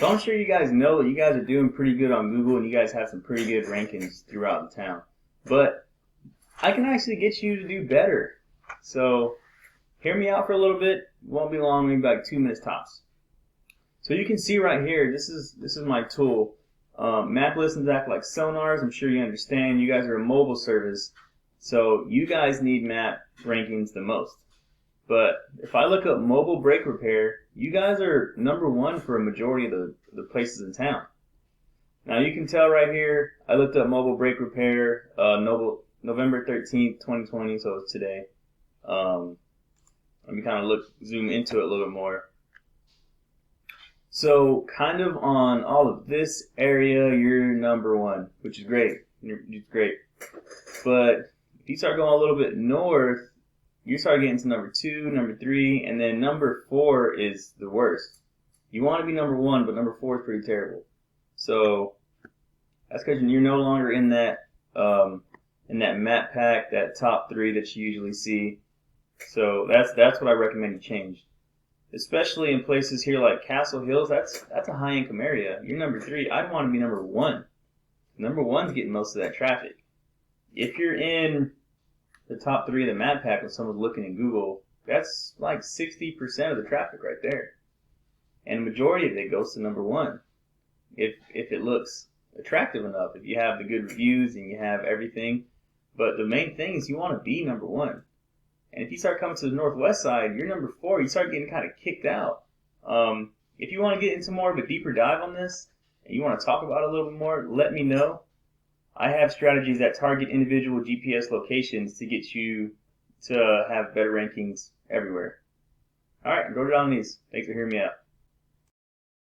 So I'm sure you guys know that you guys are doing pretty good on Google and you guys have some pretty good rankings throughout the town. But I can actually get you to do better. So hear me out for a little bit. It won't be long, maybe like 2 minutes tops. So you can see right here, this is my tool. Map listens act like sonars. I'm sure you understand. You guys are a mobile service, so you guys need map rankings the most. But if I look up mobile brake repair, you guys are #1 for a majority of the places in town. Now you can tell right here, I looked up mobile brake repair November 13th, 2020, so it's today. Let me kind of zoom into it a little bit more. So kind of on all of this area, you're #1, which is great. It's great. But if you start going a little bit north, you start getting to #2, #3, and then #4 is the worst. You want to be #1, but #4 is pretty terrible. So that's because you're no longer in that map pack, that top 3 that you usually see. So that's what I recommend you change. Especially in places here like Castle Hills, that's a high income area. You're #3. I'd want to be #1. #1's getting most of that traffic. If you're in the top 3 of the map pack when someone's looking in Google, that's like 60% of the traffic right there. And the majority of it goes to #1. If it looks attractive enough, if you have the good reviews and you have everything. But the main thing is you want to be #1. And if you start coming to the northwest side, you're #4. You start getting kind of kicked out. If you want to get into more of a deeper dive on this, and you want to talk about it a little bit more, let me know. I have strategies that target individual GPS locations to get you to have better rankings everywhere. All right, go down these. Thanks for hearing me out.